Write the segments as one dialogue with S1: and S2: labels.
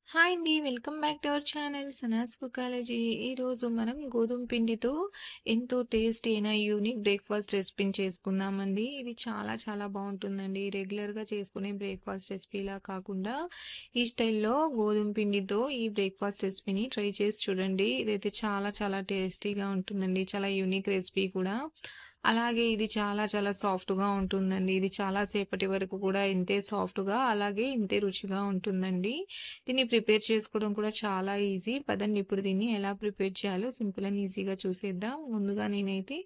S1: Hi అండి. Welcome back to our channel Sanas కుకాలజీ. ఈరోజు మనం గోధుమ పిండితో ఎంతో టేస్టీ అయిన యూనిక్ బ్రేక్ఫాస్ట్ రెసిపీని చేసుకుందామండి. ఇది చాలా చాలా బాగుంటుందండి. రెగ్యులర్గా చేసుకునే బ్రేక్ఫాస్ట్ రెసిపీలా కాకుండా ఈ స్టైల్లో గోధుమ పిండితో ఈ బ్రేక్ఫాస్ట్ రెసిపీని ట్రై చేసి చూడండి. ఇదైతే చాలా చాలా టేస్టీగా ఉంటుందండి. చాలా యూనిక్ రెసిపీ కూడా. అలాగే ఇది చాలా చాలా సాఫ్ట్‌గా ఉంటుందండి. ఇది చాలా సేపటి వరకు కూడా ఇంతే సాఫ్ట్‌గా అలాగే ఇంతే రుచిగా ఉంటుందండి. దీన్ని ప్రిపేర్ చేసుకోవడం కూడా చాలా ఈజీ. పదండి ఇప్పుడు దీన్ని ఎలా ప్రిపేర్ చేయాలో సింపుల్ అండ్ ఈజీగా చూసేద్దాం. ముందుగా నేనైతే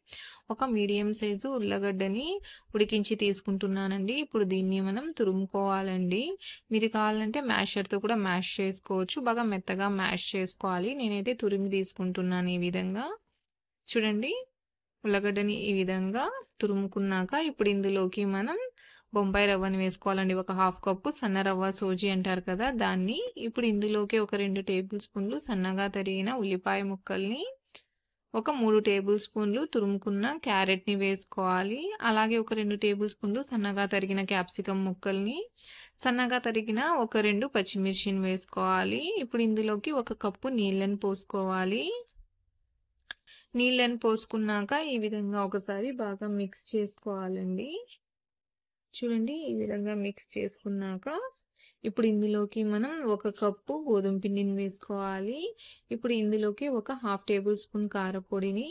S1: ఒక మీడియం సైజు ఉల్లగడ్డని ఉడికించి తీసుకుంటున్నానండి. ఇప్పుడు దీన్ని మనం తురుముకోవాలండి. మీరు కావాలంటే మ్యాషర్‌తో కూడా మ్యాష్ చేసుకోవచ్చు. బాగా మెత్తగా మ్యాష్ చేసుకోవాలి. నేనైతే తురిమి తీసుకుంటున్నాను ఈ విధంగా. చూడండి. ఉల్లగడ్డని ఈ విధంగా తురుముకున్నాక ఇప్పుడు ఇందులోకి మనం బొంబాయి రవ్వని వేసుకోవాలండి. ఒక హాఫ్ కప్పు సన్న రవ్వ సోజీ అంటారు కదా దాన్ని. ఇప్పుడు ఇందులోకి ఒక 2 టేబుల్ స్పూన్లు సన్నగా తరిగిన ఉల్లిపాయ ముక్కల్ని, ఒక 3 టేబుల్ స్పూన్లు తురుముకున్న క్యారెట్ని వేసుకోవాలి. అలాగే ఒక 2 టేబుల్ స్పూన్లు సన్నగా తరిగిన క్యాప్సికమ్ ముక్కల్ని, సన్నగా తరిగిన ఒక 2 పచ్చిమిర్చిని వేసుకోవాలి. ఇప్పుడు ఇందులోకి ఒక కప్పు నీళ్ళని పోసుకోవాలి. నీళ్ళని పోసుకున్నాక ఈ విధంగా ఒకసారి బాగా మిక్స్ చేసుకోవాలండి. చూడండి ఈ విధంగా మిక్స్ చేసుకున్నాక ఇప్పుడు ఇందులోకి మనం ఒక కప్పు గోధుమ పిండిని వేసుకోవాలి. ఇప్పుడు ఇందులోకి ఒక హాఫ్ టేబుల్ స్పూన్ కారపొడిని,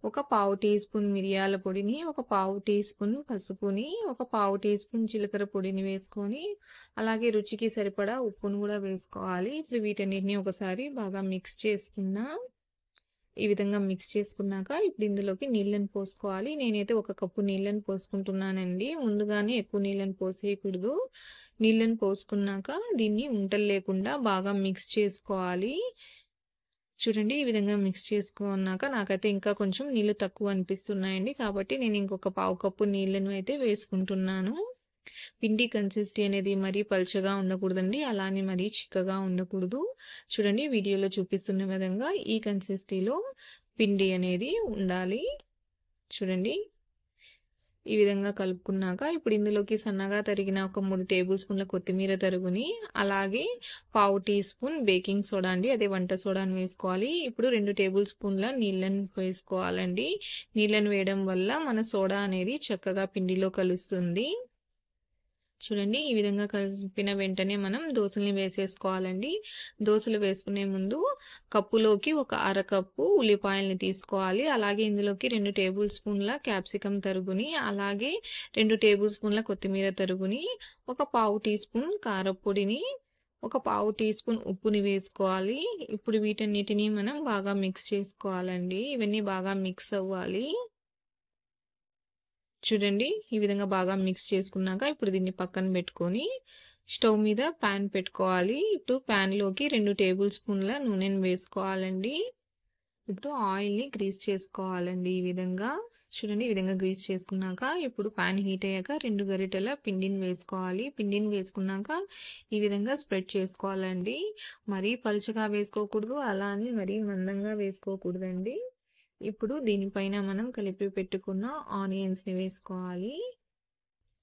S1: ఒక పావు టీ స్పూన్ మిరియాల పొడిని, ఒక పావు టీ స్పూన్ పసుపుని, ఒక పావు టీ స్పూన్ జీలకర్ర పొడిని వేసుకొని అలాగే రుచికి సరిపడా ఉప్పును కూడా వేసుకోవాలి. ఇప్పుడు వీటన్నిటిని ఒకసారి బాగా మిక్స్ చేసుకుందాం. ఈ విధంగా మిక్స్ చేసుకున్నాక ఇప్పుడు ఇందులోకి నీళ్ళని పోసుకోవాలి. నేనైతే ఒక కప్పు నీళ్ళని పోసుకుంటున్నానండి. ముందుగానే ఎక్కువ నీళ్ళని పోసేయకూడదు. నీళ్ళని పోసుకున్నాక దీన్ని ఉంటలు లేకుండా బాగా మిక్స్ చేసుకోవాలి. చూడండి ఈ విధంగా మిక్స్ చేసుకున్నాక నాకైతే ఇంకా కొంచెం నీళ్ళు తక్కువ అనిపిస్తున్నాయండి. కాబట్టి నేను ఇంకొక పావు కప్పు నీళ్ళను అయితే వేసుకుంటున్నాను. పిండి కన్సిస్టెన్సీ అనేది మరీ పల్చగా ఉండకూడదండి. అలానే మరీ చిక్కగా ఉండకూడదు. చూడండి వీడియోలో చూపిస్తున్న విధంగా ఈ కన్సిస్టెన్సీలో పిండి అనేది ఉండాలి. చూడండి ఈ విధంగా కలుపుకున్నాక ఇప్పుడు ఇందులోకి సన్నగా తరిగిన ఒక 3 టేబుల్ స్పూన్ల కొత్తిమీర తరుగుని, అలాగే పావు టీ స్పూన్ బేకింగ్ సోడా అండి, అదే వంట సోడాని వేసుకోవాలి. ఇప్పుడు 2 టేబుల్ స్పూన్ల నీళ్ళని వేసుకోవాలండి. నీళ్ళని వేయడం వల్ల మన సోడా అనేది చక్కగా పిండిలో కలుస్తుంది. చూడండి ఈ విధంగా కలిపిన వెంటనే మనం దోసల్ని వేసేసుకోవాలండి. దోసలు వేసుకునే ముందు కప్పులోకి ఒక అరకప్పు ఉల్లిపాయల్ని తీసుకోవాలి. అలాగే ఇందులోకి 2 టేబుల్ స్పూన్ల క్యాప్సికమ్ తరుగుని, అలాగే 2 టేబుల్ స్పూన్ల కొత్తిమీర తరుగుని, ఒక పావు టీ స్పూన్ కారపొడిని, ఒక పావు టీ స్పూన్ ఉప్పుని వేసుకోవాలి. ఇప్పుడు వీటన్నిటిని మనం బాగా మిక్స్ చేసుకోవాలండి. ఇవన్నీ బాగా మిక్స్ అవ్వాలి. చూడండి ఈ విధంగా బాగా మిక్స్ చేసుకున్నాక ఇప్పుడు దీన్ని పక్కన పెట్టుకొని స్టవ్ మీద ప్యాన్ పెట్టుకోవాలి. ఇప్పుడు ప్యాన్లోకి 2 టేబుల్ స్పూన్ల నూనెను వేసుకోవాలండి. ఇప్పుడు ఆయిల్ని గ్రీస్ చేసుకోవాలండి ఈ విధంగా. చూడండి ఈ విధంగా గ్రీస్ చేసుకున్నాక ఇప్పుడు ప్యాన్ హీట్ అయ్యాక 2 గరిటెల పిండిని వేసుకోవాలి. పిండిని వేసుకున్నాక ఈ విధంగా స్ప్రెడ్ చేసుకోవాలండి. మరీ పలుచగా వేసుకోకూడదు, అలా అని మరీ మందంగా వేసుకోకూడదండి. ఇప్పుడు దీనిపైన మనం కలిపి పెట్టుకున్న ఆనియన్స్ని వేసుకోవాలి.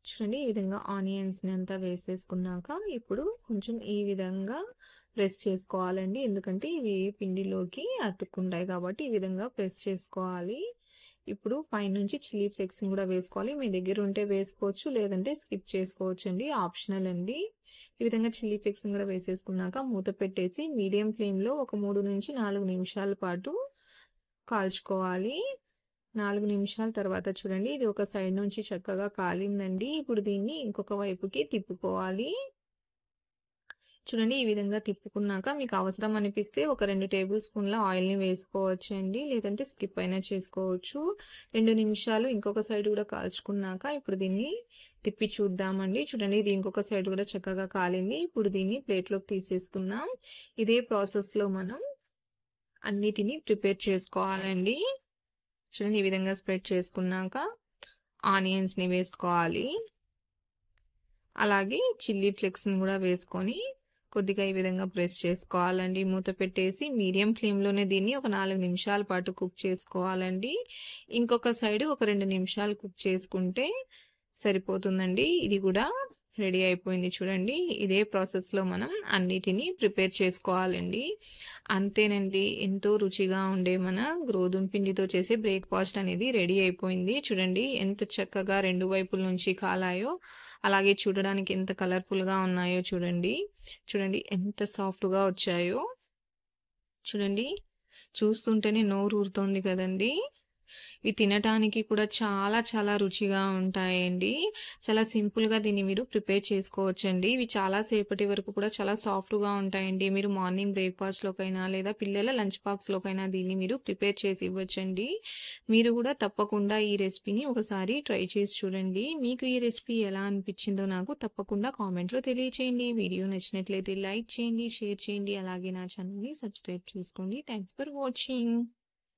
S1: చూడండి ఈ విధంగా ఆనియన్స్ని అంతా వేసేసుకున్నాక ఇప్పుడు కొంచెం ఈ విధంగా ప్రెస్ చేసుకోవాలండి. ఎందుకంటే ఇవి పిండిలోకి అతుక్కుంటాయి కాబట్టి ఈ విధంగా ప్రెస్ చేసుకోవాలి. ఇప్పుడు పైనుంచి చిల్లీ ఫ్లేక్స్ని కూడా వేసుకోవాలి. మీ దగ్గర ఉంటే వేసుకోవచ్చు, లేదంటే స్కిప్ చేసుకోవచ్చు అండి, ఆప్షనల్ అండి. ఈ విధంగా చిల్లీ ఫ్లేక్స్ని కూడా వేసేసుకున్నాక మూత పెట్టేసి మీడియం ఫ్లేమ్లో ఒక 3 నుంచి 4 నిమిషాల పాటు కాల్చుకోవాలి. 4 నిమిషాల తర్వాత చూడండి ఇది ఒక సైడ్ నుంచి చక్కగా కాలిందండి. ఇప్పుడు దీన్ని ఇంకొక వైపుకి తిప్పుకోవాలి. చూడండి ఈ విధంగా తిప్పుకున్నాక మీకు అవసరం అనిపిస్తే ఒక 2 టేబుల్ స్పూన్ల ఆయిల్ని వేసుకోవచ్చు అండి, లేదంటే స్కిప్ అయినా చేసుకోవచ్చు. 2 నిమిషాలు ఇంకొక సైడ్ కూడా కాల్చుకున్నాక ఇప్పుడు దీన్ని తిప్పి చూద్దామండి. చూడండి ఇది ఇంకొక సైడ్ కూడా చక్కగా కాలింది. ఇప్పుడు దీన్ని ప్లేట్లోకి తీసేసుకుందాం. ఇదే ప్రాసెస్లో మనం అన్నిటినీ ప్రిపేర్ చేసుకోవాలండి. చూడండి ఈ విధంగా స్ప్రెడ్ చేసుకున్నాక ఆనియన్స్ని వేసుకోవాలి. అలాగే చిల్లీ ఫ్లేక్స్ని కూడా వేసుకొని కొద్దిగా ఈ విధంగా ప్రెస్ చేసుకోవాలండి. మూత పెట్టేసి మీడియం ఫ్లేమ్లోనే దీన్ని ఒక 4 నిమిషాల పాటు కుక్ చేసుకోవాలండి. ఇంకొక సైడ్ ఒక 2 నిమిషాలు కుక్ చేసుకుంటే సరిపోతుందండి. ఇది కూడా రెడీ అయిపోయింది చూడండి. ఇదే ప్రాసెస్‌లో మనం అన్నిటిని ప్రిపేర్ చేసుకోవాలండి. అంతేనండి. ఎంతో రుచిగా ఉండే మన గోధుమ పిండితో చేసే బ్రేక్‌ఫాస్ట్ అనేది రెడీ అయిపోయింది. చూడండి ఎంత చక్కగా 2 వైపుల నుంచి కాలాయో, అలాగే చూడడానికి ఎంత కలర్‌ఫుల్‌గా ఉన్నాయో చూడండి. చూడండి ఎంత సాఫ్ట్‌గా వచ్చాయో. చూడండి. చూస్తుంటేనే నోరూరుతోంది కదండీ! ఇవి తినటానికి కూడా చాలా చాలా రుచిగా ఉంటాయండి. చాలా సింపుల్‌గా దీన్ని మీరు ప్రిపేర్ చేసుకోవచ్చండి. ఇవి చాలా సేపటి వరకు కూడా చాలా సాఫ్ట్‌గా ఉంటాయండి. మీరు మార్నింగ్ బ్రేక్‌ఫాస్ట్‌లోకైనా లేదా పిల్లల లంచ్ బాక్స్‌లోకైనా దీన్ని మీరు ప్రిపేర్ చేసి ఇవ్వచ్చండి. మీరు కూడా తప్పకుండా ఈ రెసిపీని ఒకసారి ట్రై చేసి చూడండి. మీకు ఈ రెసిపీ ఎలా అనిపించిందో నాకు తప్పకుండా కామెంట్‌లో తెలియచేయండి. వీడియో నచ్చినట్లయితే లైక్ చేయండి, షేర్ చేయండి. అలాగే నా ఛానెల్‌ని సబ్స్క్రైబ్ చేసుకోండి. Thanks for watching.